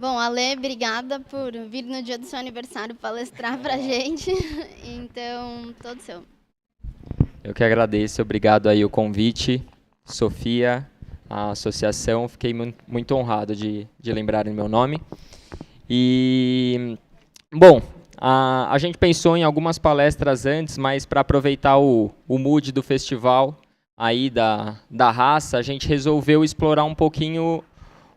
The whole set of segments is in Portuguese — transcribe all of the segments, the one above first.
Bom, Ale, obrigada por vir no dia do seu aniversário palestrar pra gente. Então, todo seu. Eu que agradeço, obrigado aí o convite, Sofia, a associação, fiquei muito honrado de lembrarem meu nome. E, bom, a gente pensou em algumas palestras antes, mas para aproveitar o mood do festival aí da raça, a gente resolveu explorar um pouquinho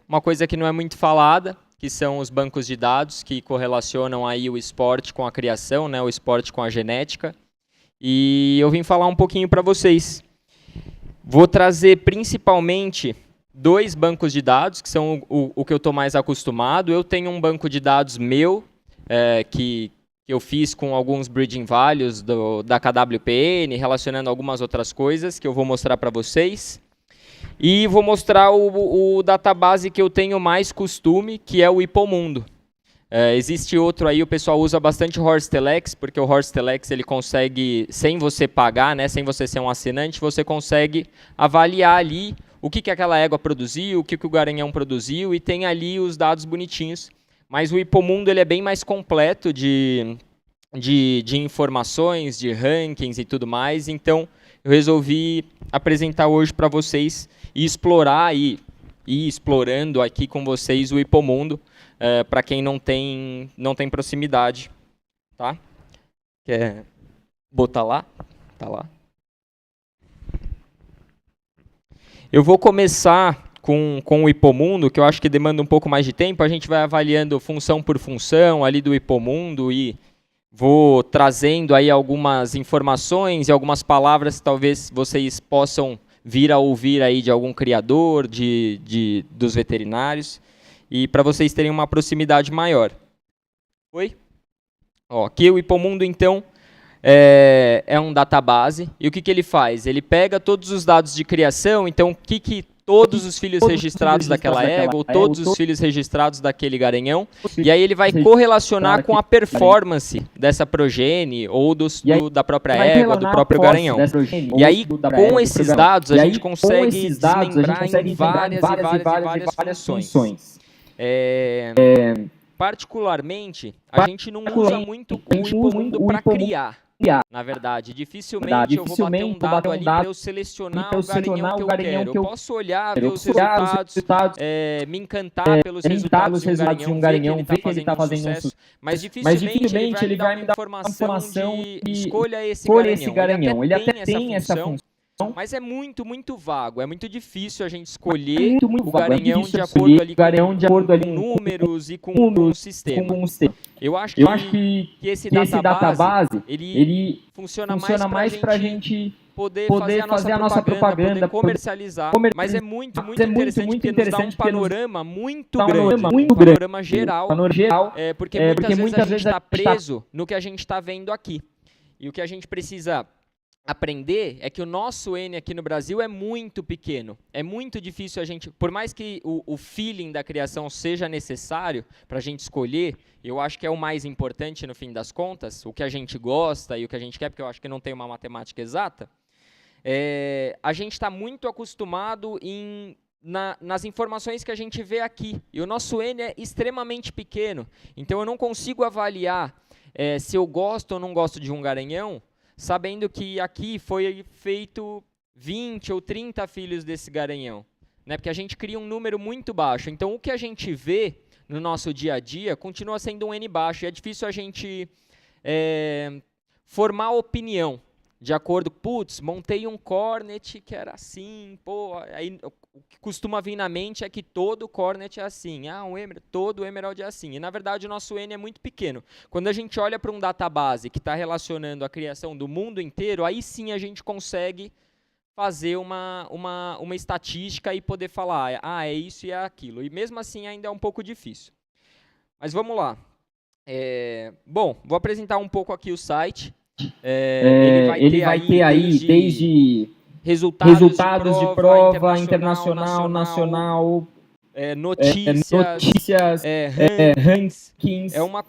uma coisa que não é muito falada, que são os bancos de dados, que correlacionam aí o esporte com a criação, né, o esporte com a genética. E eu vim falar um pouquinho para vocês. Vou trazer principalmente 2 bancos de dados, que são o que eu estou mais acostumado. Eu tenho um banco de dados meu, que eu fiz com alguns breeding values da KWPN, relacionando algumas outras coisas, que eu vou mostrar para vocês. E vou mostrar o database que eu tenho mais costume, que é o Hipomundo. Existe outro aí, o pessoal usa bastante o Horstelex, porque o Horstelex ele consegue, sem você pagar, né, sem você ser um assinante, você consegue avaliar ali o que aquela égua produziu, o que o garanhão produziu, e tem ali os dados bonitinhos. Mas o Hipomundo ele é bem mais completo de informações, de rankings e tudo mais, então eu resolvi apresentar hoje para vocês e explorar e ir explorando aqui com vocês o Hipomundo, para quem não tem proximidade, tá? Quer botar lá? Tá lá. Eu vou começar com o Hipomundo, que eu acho que demanda um pouco mais de tempo. A gente vai avaliando função por função ali do Hipomundo e vou trazendo aí algumas informações e algumas palavras que talvez vocês possam vir a ouvir aí de algum criador, dos veterinários, e para vocês terem uma proximidade maior. Oi? Ó, aqui o Hipomundo, então, é um database. E o que ele faz? Ele pega todos os dados de criação, então o que todos os filhos registrados daquela égua, ou todos os filhos registrados daquele garanhão, e aí ele vai correlacionar com a performance dessa progenie, ou da própria égua, do próprio garanhão. E aí, com esses dados, a gente consegue desmembrar em várias funções. Particularmente, a gente não usa muito o Hipomundo para criar. Na verdade, dificilmente eu vou bater um dado ali para eu selecionar o garanhão que eu quero. Eu posso olhar, ver os resultados, me encantar pelos resultados de um garanhão, ver que ele está fazendo um sucesso, mas dificilmente ele vai me dar uma informação de escolha esse garanhão. Ele até tem essa função, mas é muito vago, é muito difícil a gente escolher o garanhão de acordo ali com números e com um sistema. Eu acho que esse database, ele funciona mais para a gente poder fazer a nossa propaganda, poder comercializar, mas é muito interessante porque nos dá um panorama muito grande, um panorama geral, porque muitas vezes a gente está preso no que a gente está vendo aqui. E o que a gente precisa aprender é que o nosso N aqui no Brasil é muito pequeno. É muito difícil a gente, por mais que o feeling da criação seja necessário para a gente escolher, eu acho que é o mais importante no fim das contas, o que a gente gosta e o que a gente quer, porque eu acho que não tem uma matemática exata, a gente está muito acostumado nas informações que a gente vê aqui. E o nosso N é extremamente pequeno. Então eu não consigo avaliar se eu gosto ou não gosto de um garanhão, sabendo que aqui foi feito 20 ou 30 filhos desse garanhão, né? Porque a gente cria um número muito baixo. Então, o que a gente vê no nosso dia a dia continua sendo um N baixo. E é difícil a gente formar opinião de acordo, putz, montei um Cornet que era assim, pô, aí o que costuma vir na mente é que todo Cornet é assim, todo Emerald é assim, e na verdade o nosso N é muito pequeno. Quando a gente olha para um database que está relacionando a criação do mundo inteiro, aí sim a gente consegue fazer uma estatística e poder falar, é isso e é aquilo, e mesmo assim ainda é um pouco difícil. Mas vamos lá. Bom, vou apresentar um pouco aqui o site. Ele vai ter aí desde resultados de prova internacional, nacional, notícias, rankings. É uma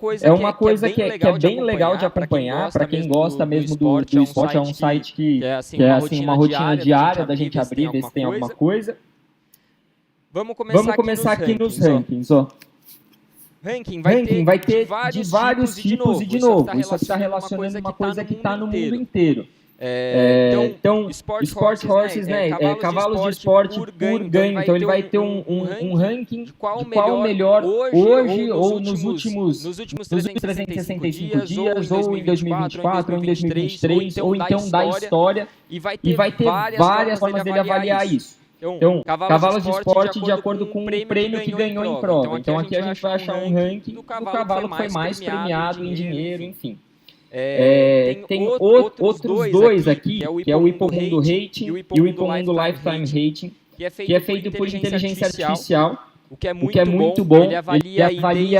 coisa que é bem legal de acompanhar para quem gosta mesmo do esporte. É um site que é assim, uma rotina diária da gente abrir, ver se tem alguma coisa. Vamos começar aqui nos rankings. Ó. ranking vai ter de vários tipos e, de novo, isso aqui está relacionando uma coisa que está no mundo inteiro. Então, Sport Horses, né, cavalos de esporte por ganho, então ele vai ter um ranking de qual o melhor hoje ou nos últimos 365 dias, ou em 2024, ou em 2023, ou então da história, e vai ter várias formas dele avaliar isso. Então, cavalos de esporte de acordo com o prêmio que ganhou em prova. Então, aqui a gente vai achar um ranking do cavalo que foi mais premiado em dinheiro, enfim. Tem outros dois aqui, que é o Hipomundo Rating e o Hipomundo Lifetime Rating, que é feito por inteligência artificial, o que é muito bom. Ele avalia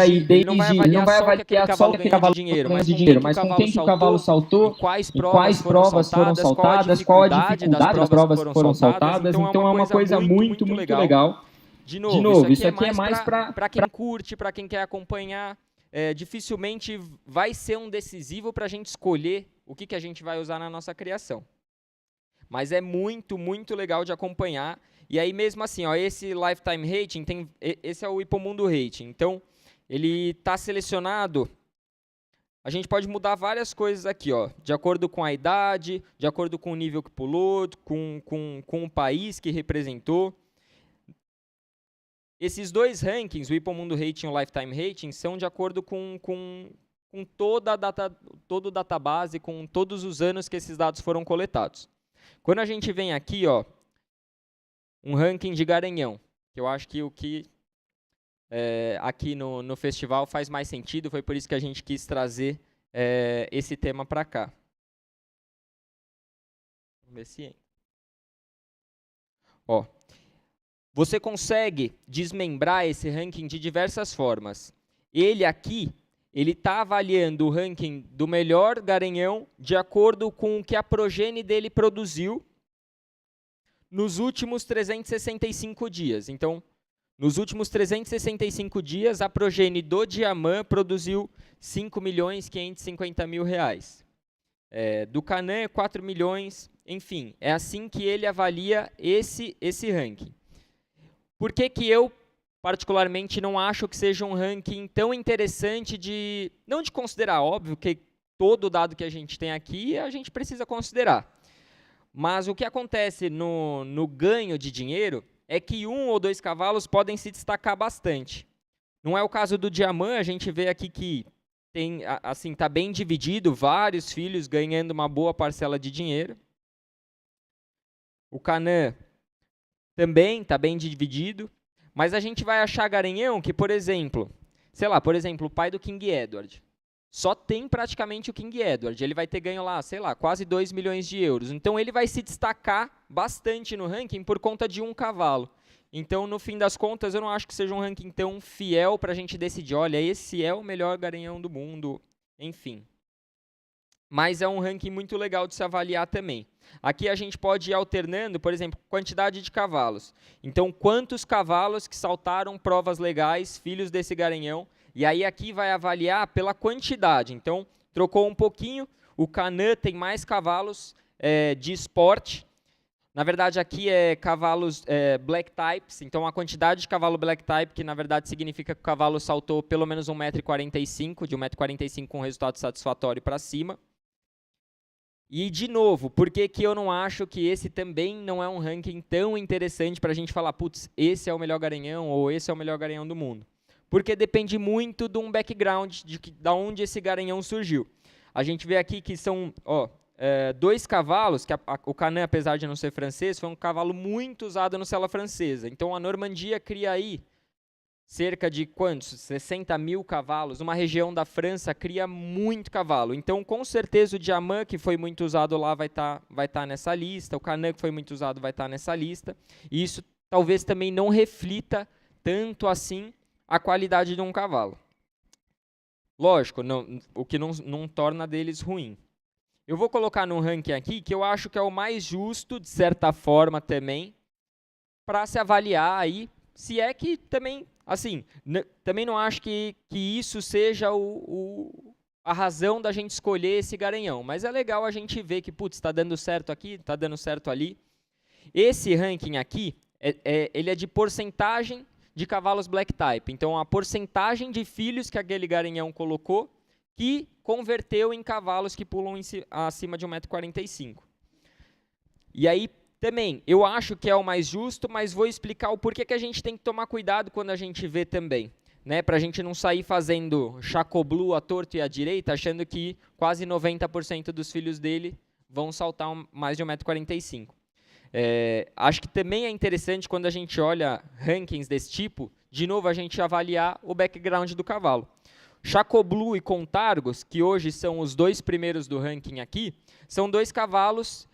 aí desde... Ele não vai avaliar só o que aquele cavalo ganha de dinheiro, mas com quem que o cavalo saltou, e quais provas foram saltadas, qual a dificuldade das provas que foram saltadas. Então, é uma coisa muito legal. De novo, isso aqui é mais para quem curte, para quem quer acompanhar. Dificilmente vai ser um decisivo para a gente escolher o que a gente vai usar na nossa criação. Mas é muito legal de acompanhar. E aí, mesmo assim, ó, esse Lifetime Rating, esse é o Hipomundo Rating. Então, ele está selecionado. A gente pode mudar várias coisas aqui, ó, de acordo com a idade, de acordo com o nível que pulou, com o país que representou. Esses dois rankings, o Hipomundo Rating e o Lifetime Rating, são de acordo com toda todo o database, com todos os anos que esses dados foram coletados. Quando a gente vem aqui, ó, um ranking de Garanhão, que eu acho que o que aqui no festival faz mais sentido, foi por isso que a gente quis trazer esse tema para cá. Vamos ver se entra. Ó. Você consegue desmembrar esse ranking de diversas formas. Ele aqui, ele está avaliando o ranking do melhor garanhão de acordo com o que a progenie dele produziu nos últimos 365 dias. Então, nos últimos 365 dias, a progenie do Diamant produziu R$ 5.550.000. Do Canã, 4 milhões. Enfim, é assim que ele avalia esse ranking. Por que eu, particularmente, não acho que seja um ranking tão interessante não de considerar, óbvio que todo dado que a gente tem aqui, a gente precisa considerar. Mas o que acontece no ganho de dinheiro é que 1 ou 2 cavalos podem se destacar bastante. Não é o caso do Diamant, a gente vê aqui que assim, está bem dividido, vários filhos ganhando uma boa parcela de dinheiro. O Canã também está bem dividido, mas a gente vai achar garanhão que, por exemplo, o pai do King Edward, só tem praticamente o King Edward, ele vai ter ganho lá, quase 2 milhões de euros. Então, ele vai se destacar bastante no ranking por conta de um cavalo. Então, no fim das contas, eu não acho que seja um ranking tão fiel para a gente decidir, olha, esse é o melhor garanhão do mundo, enfim. Mas é um ranking muito legal de se avaliar também. Aqui a gente pode ir alternando, por exemplo, quantidade de cavalos. Então, quantos cavalos que saltaram provas legais, filhos desse garanhão, e aí aqui vai avaliar pela quantidade. Então, trocou um pouquinho, o Canã tem mais cavalos de esporte. Na verdade, aqui é cavalos black types, então a quantidade de cavalo black type, que na verdade significa que o cavalo saltou pelo menos 1,45 m, de 1,45 m com resultado satisfatório para cima. E, de novo, por que eu não acho que esse também não é um ranking tão interessante para a gente falar, putz, esse é o melhor garanhão ou esse é o melhor garanhão do mundo? Porque depende muito de um background, de onde esse garanhão surgiu. A gente vê aqui que são 2 cavalos, que o Canã, apesar de não ser francês, foi um cavalo muito usado no sela francesa. Então, a Normandia cria aí cerca de quantos? 60 mil cavalos. Uma região da França cria muito cavalo. Então, com certeza, o Diamant, que foi muito usado lá, vai tá nessa lista. O Canã, que foi muito usado, vai estar nessa lista. E isso talvez também não reflita tanto assim a qualidade de um cavalo. Lógico, o que não torna deles ruim. Eu vou colocar num ranking aqui que eu acho que é o mais justo, de certa forma também, para se avaliar aí, se é que também, assim, também não acho que isso seja a razão da gente escolher esse garanhão, mas é legal a gente ver que, putz, está dando certo aqui, está dando certo ali. Esse ranking aqui, ele é de porcentagem de cavalos black type. Então, a porcentagem de filhos que aquele garanhão colocou que converteu em cavalos que pulam acima de 1,45 m. E aí, também, eu acho que é o mais justo, mas vou explicar o porquê que a gente tem que tomar cuidado quando a gente vê também. Né, para a gente não sair fazendo chacoblu à torto e à direita, achando que quase 90% dos filhos dele vão saltar mais de 1,45 m. Acho que também é interessante quando a gente olha rankings desse tipo, de novo a gente avaliar o background do cavalo. Chacoblu e Contargos, que hoje são os 2 primeiros do ranking aqui, são 2 cavalos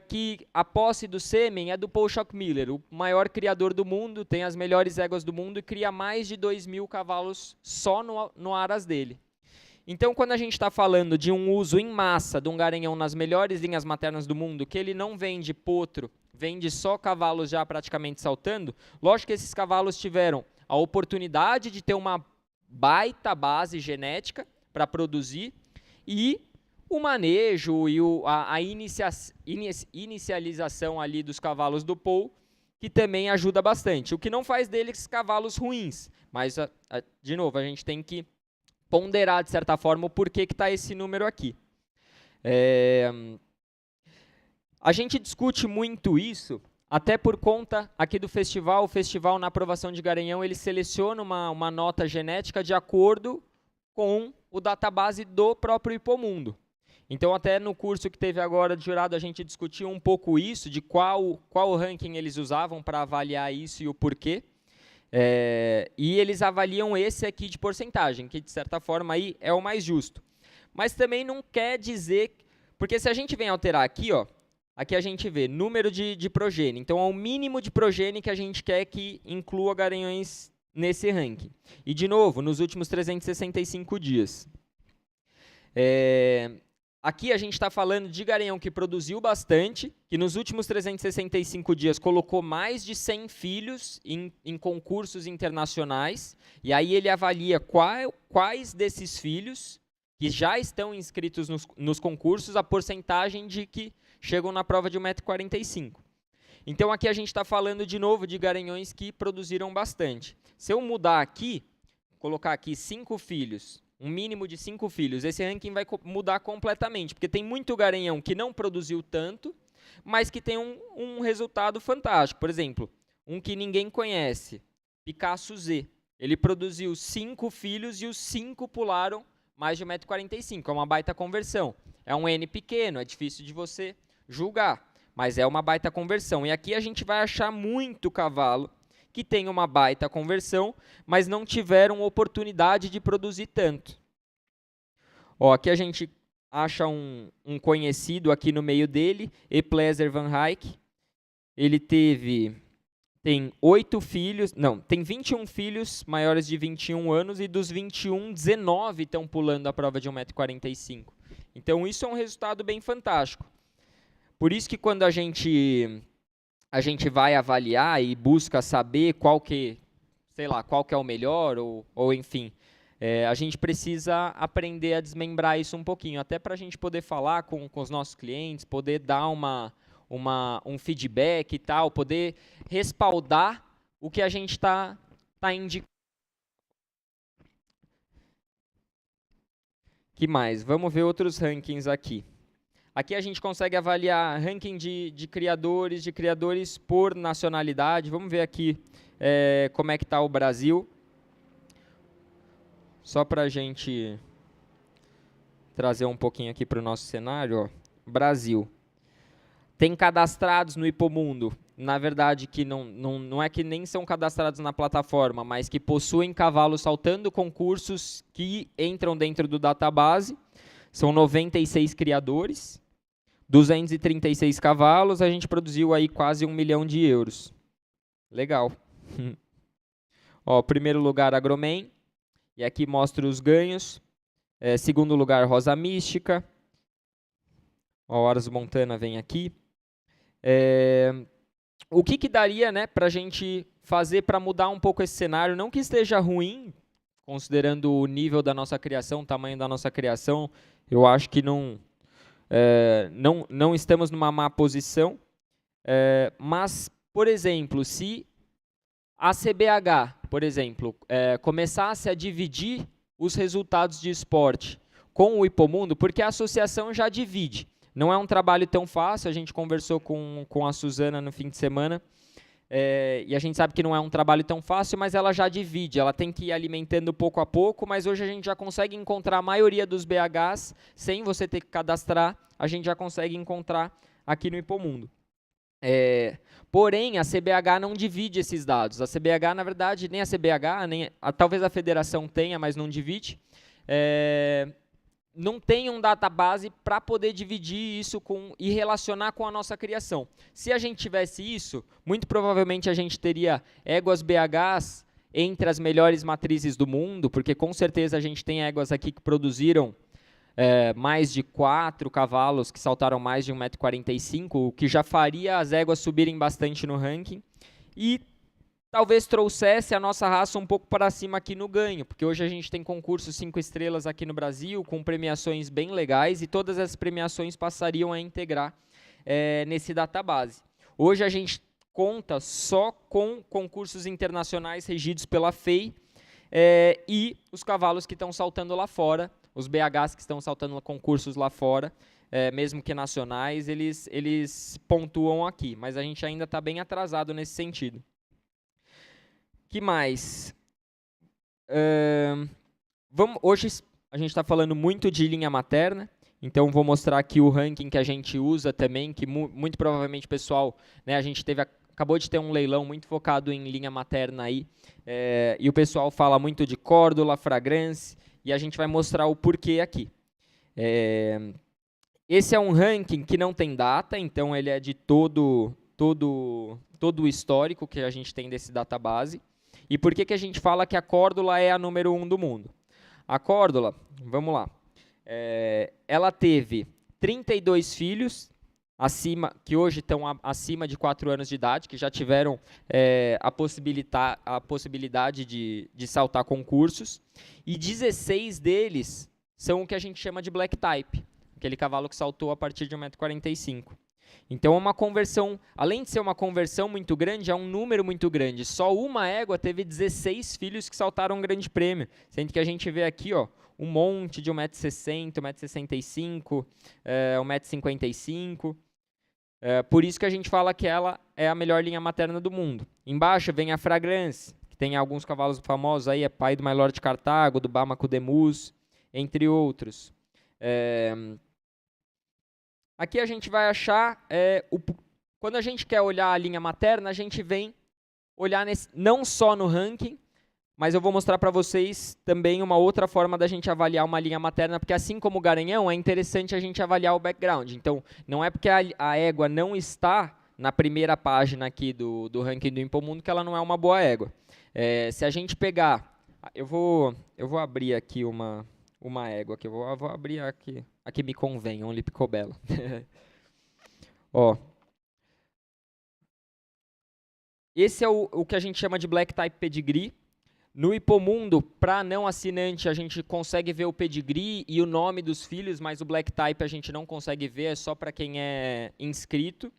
que a posse do sêmen é do Paul Schockmiller, o maior criador do mundo, tem as melhores éguas do mundo e cria mais de 2.000 cavalos só no aras dele. Então, quando a gente está falando de um uso em massa de um garanhão nas melhores linhas maternas do mundo, que ele não vende potro, vende só cavalos já praticamente saltando, lógico que esses cavalos tiveram a oportunidade de ter uma baita base genética para produzir e o manejo e a inicialização ali dos cavalos do Paul, que também ajuda bastante. O que não faz deles cavalos ruins, mas, de novo, a gente tem que ponderar, de certa forma, o porquê que está esse número aqui. A gente discute muito isso, até por conta aqui do festival. O festival, na aprovação de garanhão, ele seleciona uma nota genética de acordo com o database do próprio Hipomundo. Então, até no curso que teve agora de jurado, a gente discutiu um pouco isso, de qual ranking eles usavam para avaliar isso e o porquê. E eles avaliam esse aqui de porcentagem, que de certa forma aí é o mais justo. Mas também não quer dizer... Porque se a gente vem alterar aqui, ó, aqui a gente vê número de progênie. Então, é o mínimo de progênie que a gente quer que inclua garanhões nesse ranking. E, de novo, nos últimos 365 dias. Aqui a gente está falando de garanhão que produziu bastante, que nos últimos 365 dias colocou mais de 100 filhos em concursos internacionais, e aí ele avalia quais desses filhos que já estão inscritos nos concursos, a porcentagem de que chegam na prova de 1,45 m. Então, aqui a gente está falando de novo de garanhões que produziram bastante. Se eu mudar aqui, colocar aqui 5 filhos, um mínimo de 5 filhos, esse ranking vai mudar completamente, porque tem muito garanhão que não produziu tanto, mas que tem um resultado fantástico. Por exemplo, um que ninguém conhece, Picasso Z. Ele produziu 5 filhos e os 5 pularam mais de 1,45 m. É uma baita conversão. É um N pequeno, é difícil de você julgar, mas é uma baita conversão. E aqui a gente vai achar muito cavalo que tem uma baita conversão, mas não tiveram oportunidade de produzir tanto. Ó, aqui a gente acha um conhecido aqui no meio dele, Eplezer van Eyck. Ele tem 8 filhos, não, tem 21 filhos maiores de 21 anos e dos 21, 19 estão pulando a prova de 1,45 m. Então, isso é um resultado bem fantástico. Por isso que quando a gente vai avaliar e busca saber qual que é o melhor, ou enfim, a gente precisa aprender a desmembrar isso um pouquinho, até para a gente poder falar com os nossos clientes, poder dar um feedback e tal, poder respaldar o que a gente está indicando. Que mais? Vamos ver outros rankings aqui. Aqui a gente consegue avaliar ranking de criadores por nacionalidade. Vamos ver aqui como é que está o Brasil. Só para a gente trazer um pouquinho aqui para o nosso cenário. Ó. Brasil. Tem cadastrados no Hipomundo. Na verdade, que não é que nem são cadastrados na plataforma, mas que possuem cavalos saltando concursos que entram dentro do database. São 96 criadores. 236 cavalos, a gente produziu aí quase 1 milhão de euros. Legal. Ó, primeiro lugar, Agroman. E aqui mostra os ganhos. Segundo lugar, Rosa Mística. Ó, Horas Montana vem aqui. O que daria, né, para a gente fazer para mudar um pouco esse cenário? Não que esteja ruim, considerando o nível da nossa criação, o tamanho da nossa criação, eu acho que não estamos numa má posição, mas, por exemplo, se a CBH, por exemplo, começasse a dividir os resultados de esporte com o Hipomundo, porque a associação já divide. Não é um trabalho tão fácil, a gente conversou com a Suzana no fim de semana, e a gente sabe que não é um trabalho tão fácil, mas ela já divide, ela tem que ir alimentando pouco a pouco, mas hoje a gente já consegue encontrar a maioria dos BHs, sem você ter que cadastrar, a gente já consegue encontrar aqui no Hipomundo. Porém, a CBH não divide esses dados. A CBH, na verdade, nem a CBH, talvez a federação tenha, mas não divide. Não tem um database para poder dividir isso e relacionar com a nossa criação. Se a gente tivesse isso, muito provavelmente a gente teria éguas BHs entre as melhores matrizes do mundo, porque com certeza a gente tem éguas aqui que produziram mais de 4 cavalos, que saltaram mais de 1,45 m, o que já faria as éguas subirem bastante no ranking. E talvez trouxesse a nossa raça um pouco para cima aqui no ganho, porque hoje a gente tem concursos 5 estrelas aqui no Brasil, com premiações bem legais, e todas essas premiações passariam a integrar nesse database. Hoje a gente conta só com concursos internacionais regidos pela FEI e os cavalos que estão saltando lá fora, os BHs que estão saltando concursos lá fora, mesmo que nacionais, eles pontuam aqui, mas a gente ainda está bem atrasado nesse sentido. Que mais? Hoje a gente está falando muito de linha materna, então vou mostrar aqui o ranking que a gente usa também, que muito provavelmente, pessoal, né, a gente acabou de ter um leilão muito focado em linha materna aí, e o pessoal fala muito de Córdula, Fragrance, e a gente vai mostrar o porquê aqui. Esse é um ranking que não tem data, então ele é de todo o histórico que a gente tem desse database. E por que a gente fala que a Córdula é a número 1 do mundo? A Córdula, vamos lá, ela teve 32 filhos, que hoje estão acima de 4 anos de idade, que já tiveram a possibilidade de saltar concursos, e 16 deles são o que a gente chama de Black Type, aquele cavalo que saltou a partir de 1,45 m. Então, é uma conversão, além de ser uma conversão muito grande, é um número muito grande. Só uma égua teve 16 filhos que saltaram um grande prêmio, sendo que a gente vê aqui, ó, um monte de 1,60 m, 1,65 m, 1,55 m. Por isso que a gente fala que ela é a melhor linha materna do mundo. Embaixo vem a Fragrance, que tem alguns cavalos famosos aí, é pai do Mylord de Cartago, do Bamaco de Mus, entre outros. Aqui a gente vai achar, quando a gente quer olhar a linha materna, a gente vem olhar não só no ranking, mas eu vou mostrar para vocês também uma outra forma da gente avaliar uma linha materna, porque assim como o Garanhão, é interessante a gente avaliar o background. Então, não é porque a égua não está na primeira página aqui do ranking do Hipomundo que ela não é uma boa égua. Se a gente pegar, eu vou abrir aqui uma égua, que eu vou abrir aqui. A que me convém, um Lipicobello. Ó. Esse é o que a gente chama de Black Type Pedigree. No Hipomundo, para não assinante, a gente consegue ver o pedigree e o nome dos filhos, mas o Black Type a gente não consegue ver, é só para quem é inscrito.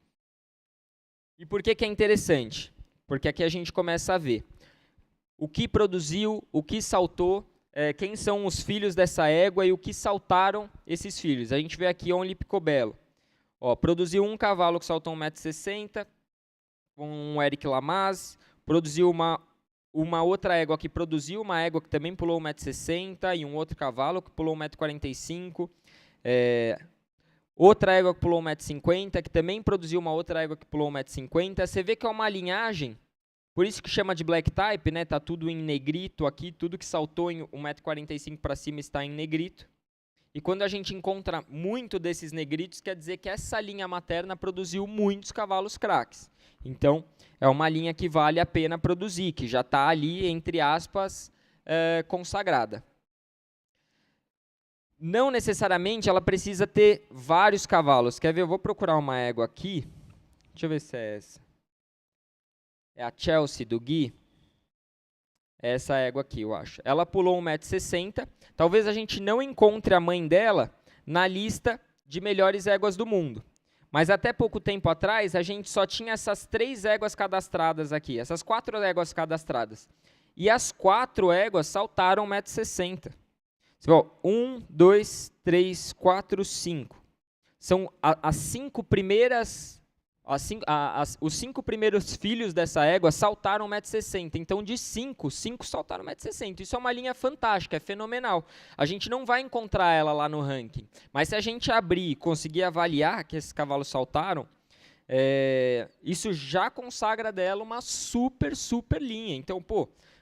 E por que é interessante? Porque aqui a gente começa a ver o que produziu, o que saltou, quem são os filhos dessa égua e o que saltaram esses filhos. A gente vê aqui Only Picobello. Produziu um cavalo que saltou 1,60 m, um Eric Lamaze. Produziu uma outra égua que produziu uma égua que também pulou 1,60 m e um outro cavalo que pulou 1,45 m. Outra égua que pulou 1,50 m, que também produziu uma outra égua que pulou 1,50 m. Você vê que é uma linhagem. Por isso que chama de Black Type, né? Tá tudo em negrito aqui, tudo que saltou em 1,45 m para cima está em negrito. E quando a gente encontra muito desses negritos, quer dizer que essa linha materna produziu muitos cavalos craques. Então, é uma linha que vale a pena produzir, que já está ali, entre aspas, consagrada. Não necessariamente ela precisa ter vários cavalos. Quer ver? Eu vou procurar uma égua aqui. Deixa eu ver se é essa. É a Chelsea do Gui. É essa égua aqui, eu acho. Ela pulou 1,60 m. Talvez a gente não encontre a mãe dela na lista de melhores éguas do mundo. Mas até pouco tempo atrás, a gente só tinha essas 3 éguas cadastradas aqui, essas 4 éguas cadastradas. E as 4 éguas saltaram 1,60 m. Você vê, 1, 2, 3, 4, 5. São as 5 primeiras... os 5 primeiros filhos dessa égua saltaram 1,60 m. Então, de 5 saltaram 1,60 m. Isso é uma linha fantástica, é fenomenal. A gente não vai encontrar ela lá no ranking. Mas se a gente abrir e conseguir avaliar que esses cavalos saltaram, isso já consagra dela uma super linha. Então,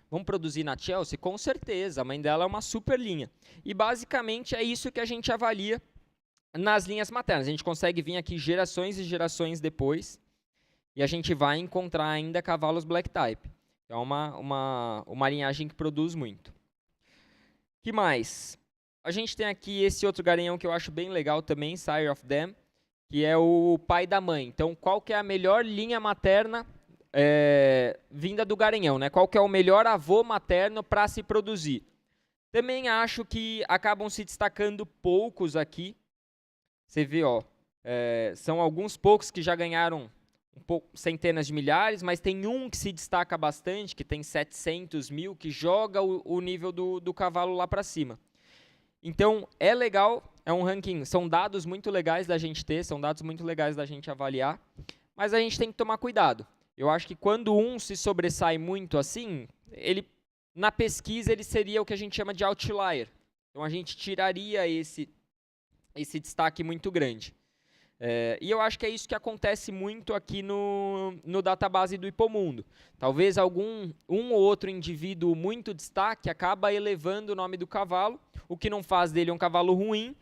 vamos produzir na Chelsea? Com certeza, a mãe dela é uma super linha. E, basicamente, é isso que a gente avalia nas linhas maternas. A gente consegue vir aqui gerações e gerações depois e a gente vai encontrar ainda cavalos Black Type. É uma linhagem que produz muito. Que mais? A gente tem aqui esse outro garanhão que eu acho bem legal também, Sire of Them, que é o pai da mãe. Então, qual que é a melhor linha materna vinda do garanhão, né? Qual que é o melhor avô materno para se produzir? Também acho que acabam se destacando poucos aqui. Você vê, são alguns poucos que já ganharam centenas de milhares, mas tem um que se destaca bastante, que tem 700 mil, que joga o nível do cavalo lá para cima. Então, é legal, é um ranking, são dados muito legais da gente ter, são dados muito legais da gente avaliar, mas a gente tem que tomar cuidado. Eu acho que quando um se sobressai muito assim, na pesquisa ele seria o que a gente chama de outlier. Então, a gente tiraria esse destaque muito grande. E eu acho que é isso que acontece muito aqui no database do Hipomundo. Talvez um ou outro indivíduo muito destaque acaba elevando o nome do cavalo, o que não faz dele um cavalo ruim,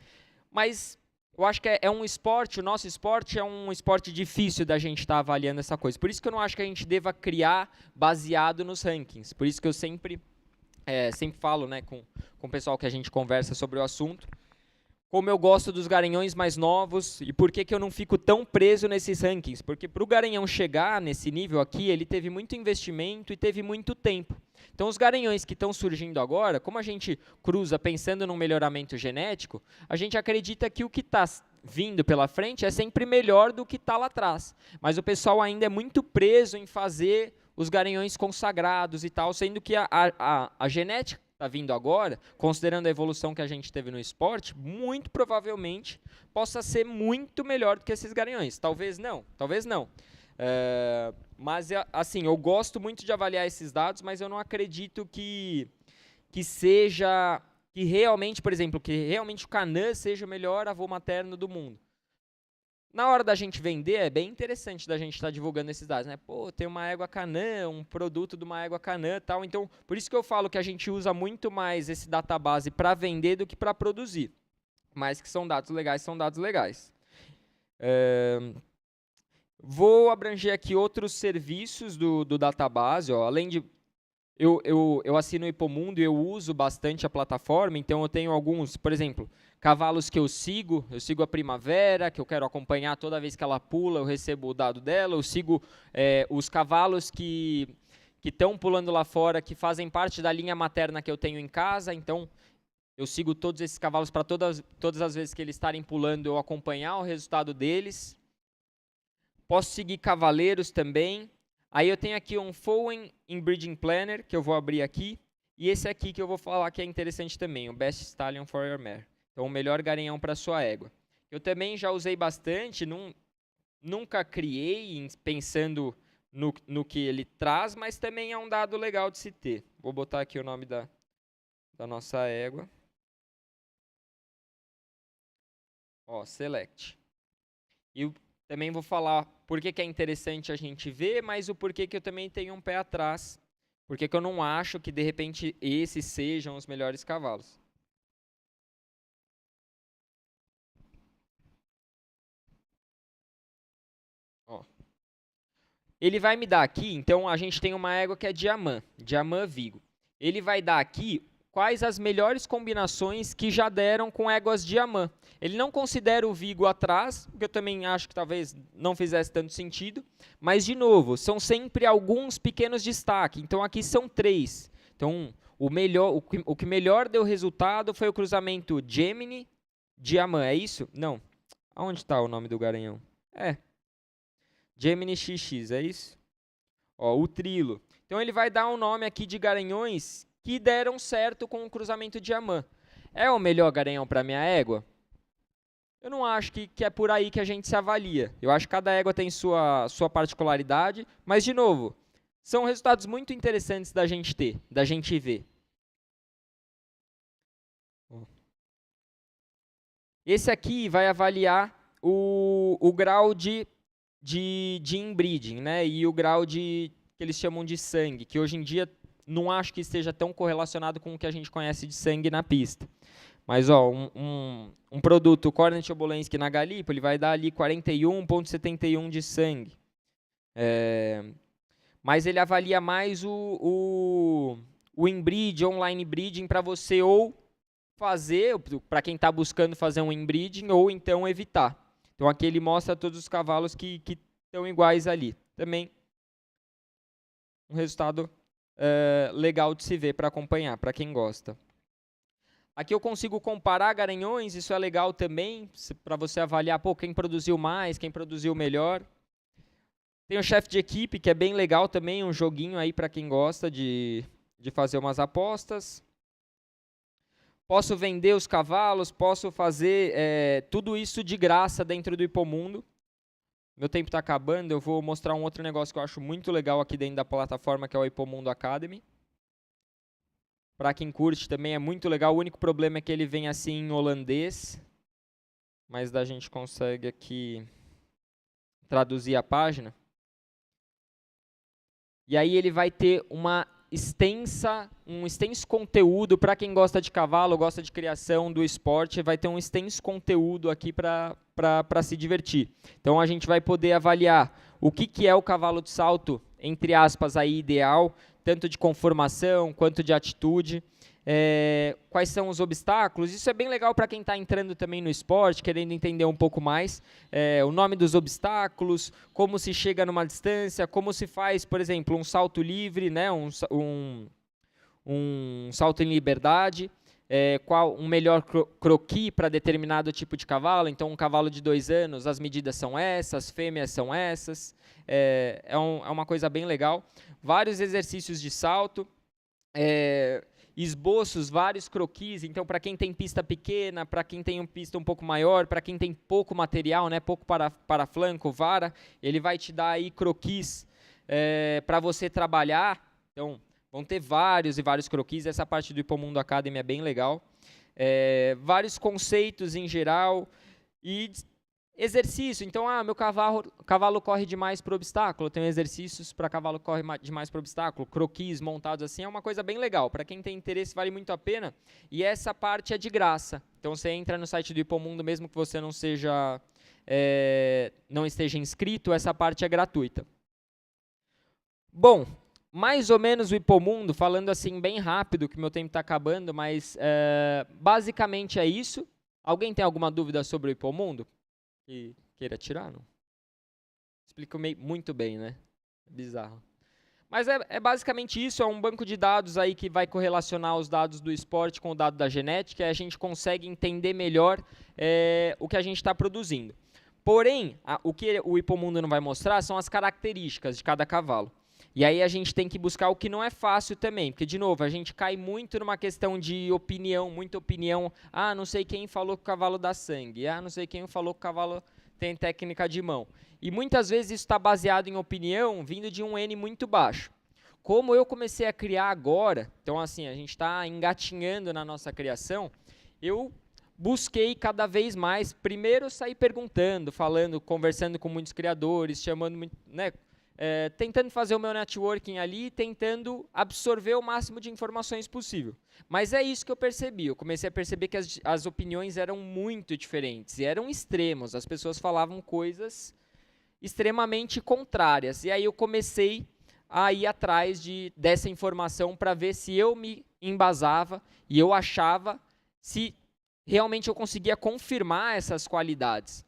mas eu acho que é um esporte, o nosso esporte é um esporte difícil da gente estar avaliando essa coisa. Por isso que eu não acho que a gente deva criar baseado nos rankings. Por isso que eu sempre falo, né, com o pessoal que a gente conversa sobre o assunto, como eu gosto dos garanhões mais novos e por que eu não fico tão preso nesses rankings. Porque para o garanhão chegar nesse nível aqui, ele teve muito investimento e teve muito tempo. Então, os garanhões que estão surgindo agora, como a gente cruza pensando num melhoramento genético, a gente acredita que o que está vindo pela frente é sempre melhor do que está lá atrás. Mas o pessoal ainda é muito preso em fazer os garanhões consagrados e tal, sendo que a genética está vindo agora, considerando a evolução que a gente teve no esporte, muito provavelmente possa ser muito melhor do que esses garanhões. Talvez não. Mas, assim, eu gosto muito de avaliar esses dados, mas eu não acredito que realmente, por exemplo, que realmente o Canã seja o melhor avô materno do mundo. Na hora da gente vender, é bem interessante da gente estar divulgando esses dados, né? Tem uma égua Canã, um produto de uma égua Canã e tal. Então, por isso que eu falo que a gente usa muito mais esse database para vender do que para produzir. Mas que são dados legais, Vou abranger aqui outros serviços do database. Além de... Eu assino o Hipomundo e eu uso bastante a plataforma, então eu tenho alguns, por exemplo, cavalos que eu sigo a Primavera, que eu quero acompanhar toda vez que ela pula, eu recebo o dado dela, eu sigo os cavalos que estão pulando lá fora, que fazem parte da linha materna que eu tenho em casa, então eu sigo todos esses cavalos para todas as vezes que eles estarem pulando, eu acompanhar o resultado deles. Posso seguir cavaleiros também. Aí eu tenho aqui um Fowen Inbreeding Planner, que eu vou abrir aqui. E esse aqui que eu vou falar que é interessante também, o Best Stallion for Your Mare. Então, o melhor garanhão para sua égua. Eu também já usei bastante, nunca criei pensando no que ele traz, mas também é um dado legal de se ter. Vou botar aqui o nome da nossa égua. Select. E também vou falar por que é interessante a gente ver, mas o porquê que eu também tenho um pé atrás. Porque que eu não acho que, de repente, esses sejam os melhores cavalos. Ele vai me dar aqui, então a gente tem uma égua que é Diamant Vigo. Ele vai dar aqui quais as melhores combinações que já deram com éguas Diamant. Ele não considera o Vigo atrás, o que eu também acho que talvez não fizesse tanto sentido. Mas, de novo, são sempre alguns pequenos destaques. Então, aqui são 3. Então, o que melhor deu resultado foi o cruzamento Gemini-Diamant. É isso? Não. Aonde está o nome do garanhão? É, Gemini XX, é isso? Ó, o trilo. Então ele vai dar um nome aqui de garanhões que deram certo com o cruzamento de Aman. É o melhor garanhão para minha égua? Eu não acho que é por aí que a gente se avalia. Eu acho que cada égua tem sua particularidade, mas, de novo, são resultados muito interessantes da gente ter, da gente ver. Esse aqui vai avaliar o grau de inbreeding, né? E o grau que eles chamam de sangue, que hoje em dia não acho que esteja tão correlacionado com o que a gente conhece de sangue na pista. Mas ó, um produto Cornet Obolensky na Galípoli vai dar ali 41,71 de sangue. Mas ele avalia mais o inbreed, online breeding, para você ou fazer, para quem está buscando fazer um inbreeding, ou então evitar. Então aqui ele mostra todos os cavalos que estão iguais ali. Também um resultado legal de se ver para acompanhar, para quem gosta. Aqui eu consigo comparar garanhões, isso é legal também, para você avaliar quem produziu mais, quem produziu melhor. Tem o chefe de equipe, que é bem legal também, um joguinho aí para quem gosta de fazer umas apostas. Posso vender os cavalos, posso fazer tudo isso de graça dentro do Hipomundo. Meu tempo está acabando, eu vou mostrar um outro negócio que eu acho muito legal aqui dentro da plataforma, que é o Hipomundo Academy. Para quem curte também é muito legal, o único problema é que ele vem assim em holandês, mas a gente consegue aqui traduzir a página. E aí ele vai ter um extenso conteúdo para quem gosta de cavalo, gosta de criação, do esporte, vai ter um extenso conteúdo aqui para se divertir. Então a gente vai poder avaliar o que é o cavalo de salto, entre aspas, aí, ideal, tanto de conformação quanto de atitude. Quais são os obstáculos, isso é bem legal para quem está entrando também no esporte, querendo entender um pouco mais, o nome dos obstáculos, como se chega numa distância, como se faz, por exemplo, um salto livre, né, um salto em liberdade, qual um melhor croquis para determinado tipo de cavalo. Então um cavalo de 2 anos, as medidas são essas, fêmeas são essas, é uma coisa bem legal. Vários exercícios de salto, esboços, vários croquis, então para quem tem pista pequena, para quem tem uma pista um pouco maior, para quem tem pouco material, né, pouco para flanco, vara, ele vai te dar aí croquis para você trabalhar. Então vão ter vários e vários croquis, essa parte do Hipomundo Academy é bem legal. Vários conceitos em geral e exercício. Então, meu cavalo corre demais para o obstáculo, eu tenho exercícios para cavalo corre demais para o obstáculo, croquis montados assim, é uma coisa bem legal. Para quem tem interesse, vale muito a pena. E essa parte é de graça. Então, você entra no site do Hipomundo, mesmo que você não esteja inscrito, essa parte é gratuita. Bom, mais ou menos o Hipomundo, falando assim bem rápido, que meu tempo está acabando, mas basicamente é isso. Alguém tem alguma dúvida sobre o Hipomundo? Que queira tirar, não? Explico muito bem, né? Bizarro. Mas é basicamente isso, é um banco de dados aí que vai correlacionar os dados do esporte com o dado da genética, e a gente consegue entender melhor o que a gente está produzindo. Porém, o que o Hipomundo não vai mostrar são as características de cada cavalo. E aí a gente tem que buscar o que não é fácil também, porque, de novo, a gente cai muito numa questão de opinião, muita opinião. Não sei quem falou que o cavalo dá sangue. Não sei quem falou que o cavalo tem técnica de mão. E muitas vezes isso está baseado em opinião vindo de um N muito baixo. Como eu comecei a criar agora, então assim, a gente está engatinhando na nossa criação, eu busquei cada vez mais, primeiro sair perguntando, falando, conversando com muitos criadores, chamando, né, tentando fazer o meu networking ali, tentando absorver o máximo de informações possível. Mas é isso que eu percebi. Eu comecei a perceber que as opiniões eram muito diferentes e eram extremos. As pessoas falavam coisas extremamente contrárias. E aí eu comecei a ir atrás dessa informação para ver se eu me embasava e eu achava se realmente eu conseguia confirmar essas qualidades.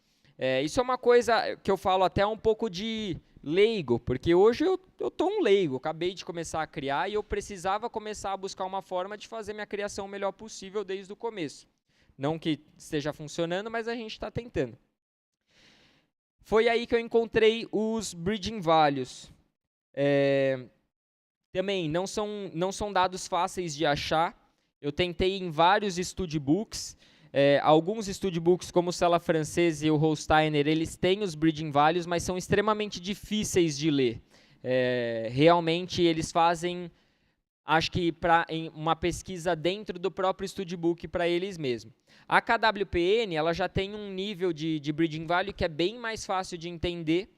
Isso é uma coisa que eu falo até um pouco de leigo, porque hoje eu estou um leigo, acabei de começar a criar e eu precisava começar a buscar uma forma de fazer minha criação o melhor possível desde o começo. Não que esteja funcionando, mas a gente está tentando. foi aí que eu encontrei os breeding values. Também não são dados fáceis de achar. Eu tentei em vários studbooks. Alguns studbooks, como o Sela Francesa e o Holsteiner, eles têm os breeding values, mas são extremamente difíceis de ler. Realmente, eles fazem, acho que, uma pesquisa dentro do próprio studbook para eles mesmos. A KWPN ela já tem um nível de breeding value que é bem mais fácil de entender.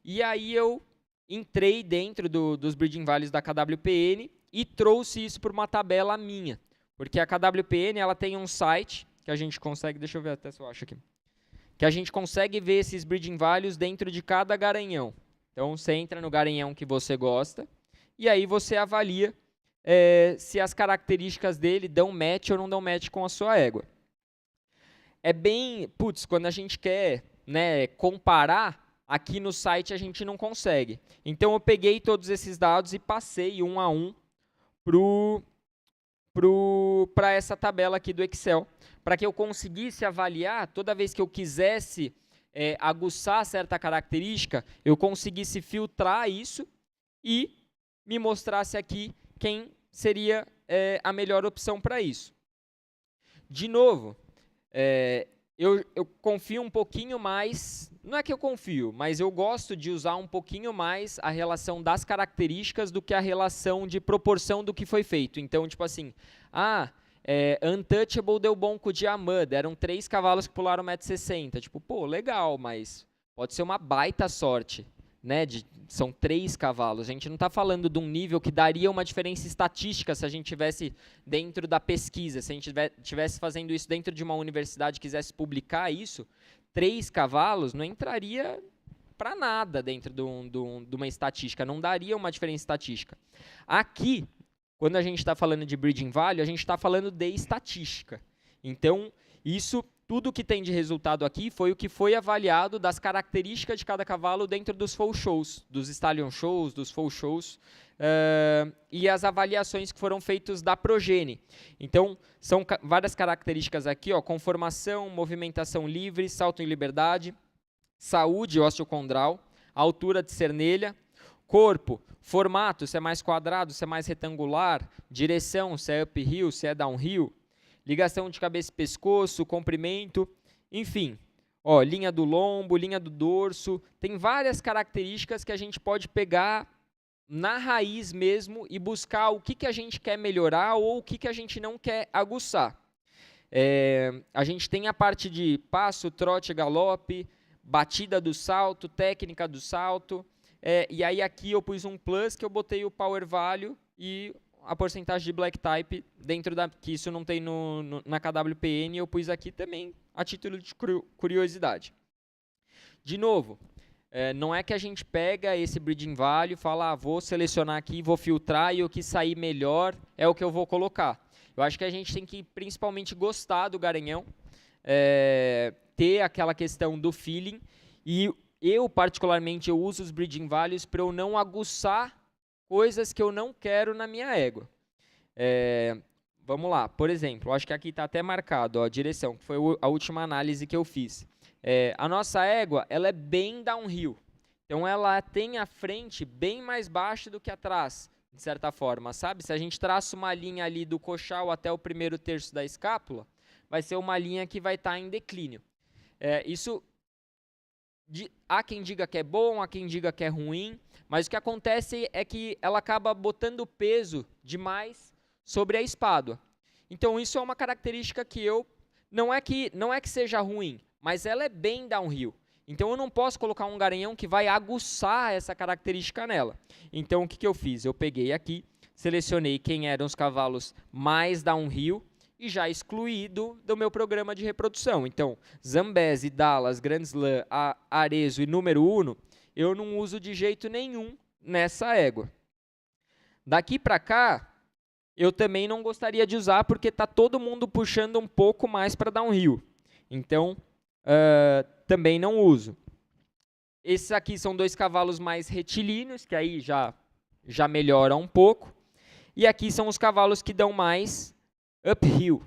E aí eu entrei dentro dos breeding values da KWPN e trouxe isso para uma tabela minha. Porque a KWPN ela tem um site que a gente consegue, deixa eu ver até se eu acho aqui, que a gente consegue ver esses breeding values dentro de cada garanhão. Então, você entra no garanhão que você gosta e aí você avalia se as características dele dão match ou não dão match com a sua égua. Quando a gente quer, né, comparar, aqui no site a gente não consegue. Então, eu peguei todos esses dados e passei um a um para essa tabela aqui do Excel, para que eu conseguisse avaliar, toda vez que eu quisesse aguçar certa característica, eu conseguisse filtrar isso e me mostrasse aqui quem seria a melhor opção para isso. De novo, eu confio um pouquinho mais, não é que eu confio, mas eu gosto de usar um pouquinho mais a relação das características do que a relação de proporção do que foi feito. Então, tipo assim, Untouchable deu bom com o Diamant, eram 3 cavalos que pularam 1,60 m. Tipo, pô, legal, mas pode ser uma baita sorte, né? São 3 cavalos. A gente não está falando de um nível que daria uma diferença estatística se a gente tivesse dentro da pesquisa, se a gente tivesse fazendo isso dentro de uma universidade e quisesse publicar isso, 3 cavalos não entraria para nada dentro de uma estatística, não daria uma diferença estatística. Aqui, quando a gente está falando de breeding value, a gente está falando de estatística. Então, tudo que tem de resultado aqui foi o que foi avaliado das características de cada cavalo dentro dos foal shows, dos stallion shows, dos foal shows, e as avaliações que foram feitas da progenie. Então, são várias características aqui, conformação, movimentação livre, salto em liberdade, saúde osteocondral, altura de cernelha, corpo, formato, se é mais quadrado, se é mais retangular, direção, se é uphill, se é downhill, ligação de cabeça e pescoço, comprimento, enfim. Linha do lombo, linha do dorso, tem várias características que a gente pode pegar na raiz mesmo e buscar o que a gente quer melhorar ou o que a gente não quer aguçar. A gente tem a parte de passo, trote, galope, batida do salto, técnica do salto, e aí aqui eu pus um plus que eu botei o power value e a porcentagem de black type dentro que isso não tem na KWPN, eu pus aqui também a título de curiosidade. De novo, não é que a gente pega esse breeding value e fala, vou selecionar aqui, vou filtrar e o que sair melhor é o que eu vou colocar. Eu acho que a gente tem que principalmente gostar do garanhão, ter aquela questão do feeling, e eu particularmente eu uso os breeding values para eu não aguçar coisas que eu não quero na minha égua. Vamos lá, por exemplo, acho que aqui está até marcado a direção, que foi a última análise que eu fiz. A nossa égua ela é bem downhill, então ela tem a frente bem mais baixa do que atrás, de certa forma, sabe? Se a gente traça uma linha ali do coxal até o primeiro terço da escápula, vai ser uma linha que vai estar em declínio. Isso, há quem diga que é bom, há quem diga que é ruim, mas o que acontece é que ela acaba botando peso demais sobre a espádua. Então, isso é uma característica que não é que seja ruim, mas ela é bem downhill. Então, eu não posso colocar um garanhão que vai aguçar essa característica nela. Então, o que eu fiz? Eu peguei aqui, selecionei quem eram os cavalos mais downhill e já excluí do meu programa de reprodução. Então, Zambesi, Dallas, Grand Slam, Arezzo e número 1, eu não uso de jeito nenhum nessa égua. Daqui para cá, eu também não gostaria de usar, porque está todo mundo puxando um pouco mais para downhill. Então, também não uso. Esses aqui são 2 cavalos mais retilíneos, que aí já melhora um pouco. E aqui são os cavalos que dão mais uphill.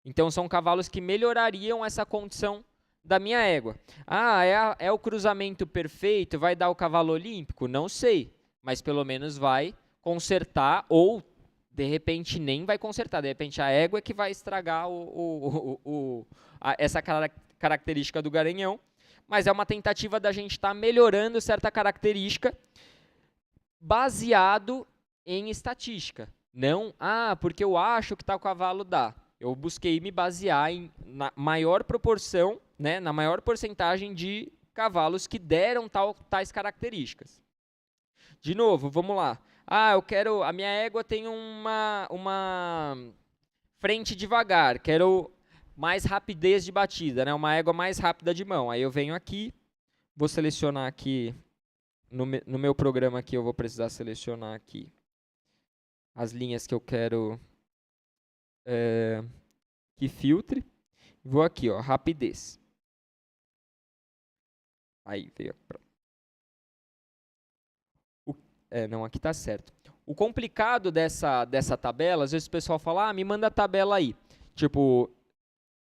Então, são cavalos que melhorariam essa condição da minha égua. Ah, é o cruzamento perfeito, vai dar o cavalo olímpico? Não sei, mas pelo menos vai consertar ou, de repente, nem vai consertar. De repente, a égua é que vai estragar essa característica do garanhão, mas é uma tentativa da gente estar melhorando certa característica baseado em estatística. Não, porque eu acho que tal cavalo dá. Eu busquei me basear na maior proporção, né, na maior porcentagem de cavalos que deram tais características. De novo, vamos lá. A minha égua tem uma frente devagar, quero mais rapidez de batida, né, uma égua mais rápida de mão. Aí eu venho aqui, vou selecionar aqui, no meu programa aqui, eu vou precisar selecionar aqui as linhas que eu quero que filtre. Vou aqui, ó, rapidez. Aí veio. Não, aqui tá certo. O complicado dessa tabela, às vezes o pessoal fala, me manda a tabela aí. Tipo,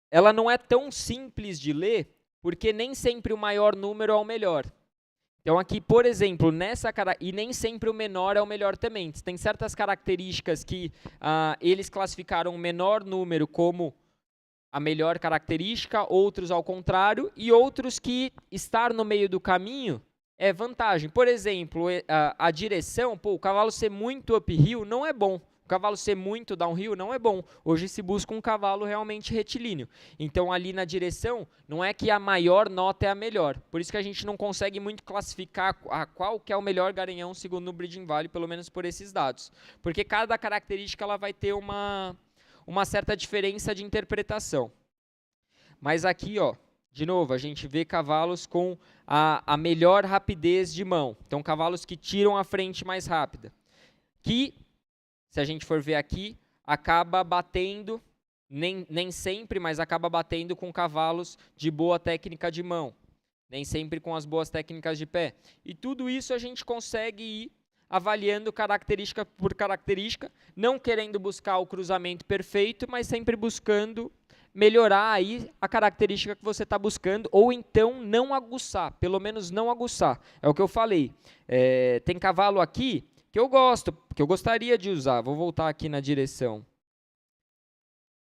ela não é tão simples de ler, porque nem sempre o maior número é o melhor. Então aqui, por exemplo, e nem sempre o menor é o melhor também. Tem certas características que eles classificaram o menor número como a melhor característica, outros ao contrário, e outros que estar no meio do caminho é vantagem. Por exemplo, a direção, o cavalo ser muito uphill não é bom. O cavalo ser muito downhill não é bom. Hoje se busca um cavalo realmente retilíneo. Então, ali na direção, não é que a maior nota é a melhor. Por isso que a gente não consegue muito classificar qual que é o melhor garanhão segundo o Breeding Valley, pelo menos por esses dados. Porque cada característica ela vai ter uma certa diferença de interpretação. Mas aqui, ó, de novo, a gente vê cavalos com a melhor rapidez de mão. Então, cavalos que tiram a frente mais rápida. Que, se a gente for ver aqui, acaba batendo, nem sempre, mas acaba batendo com cavalos de boa técnica de mão. Nem sempre com as boas técnicas de pé. E tudo isso a gente consegue ir avaliando característica por característica, não querendo buscar o cruzamento perfeito, mas sempre buscando melhorar aí a característica que você está buscando, ou então não aguçar, pelo menos não aguçar. É o que eu falei. Tem cavalo aqui que eu gosto, que eu gostaria de usar. Vou voltar aqui na direção.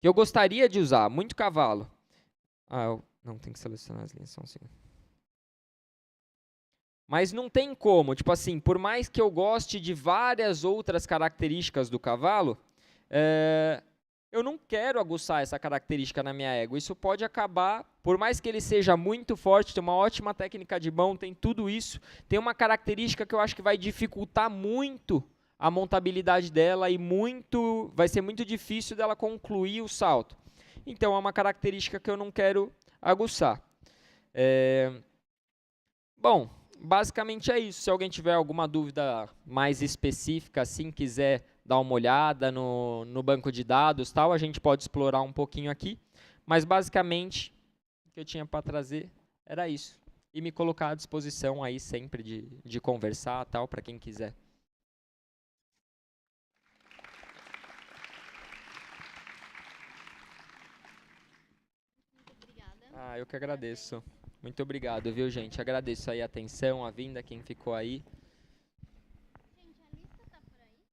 Que eu gostaria de usar, muito cavalo. Não, tem que selecionar as linhas, são assim. Mas não tem como, tipo assim, por mais que eu goste de várias outras características do cavalo, eu não quero aguçar essa característica na minha égua. Isso pode acabar, por mais que ele seja muito forte, tem uma ótima técnica de mão, tem tudo isso, tem uma característica que eu acho que vai dificultar muito a montabilidade dela e vai ser muito difícil dela concluir o salto. Então, é uma característica que eu não quero aguçar. Bom, basicamente é isso. Se alguém tiver alguma dúvida mais específica, assim, quiser dar uma olhada no banco de dados, tal, a gente pode explorar um pouquinho aqui. Mas, basicamente, o que eu tinha para trazer era isso. E me colocar à disposição aí sempre de conversar, tal, para quem quiser. Muito obrigada. Eu que agradeço. Muito obrigado, viu, gente? Agradeço aí a atenção, a vinda, quem ficou aí. Gente, a lista tá por aí?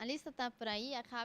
A lista tá por aí, acaba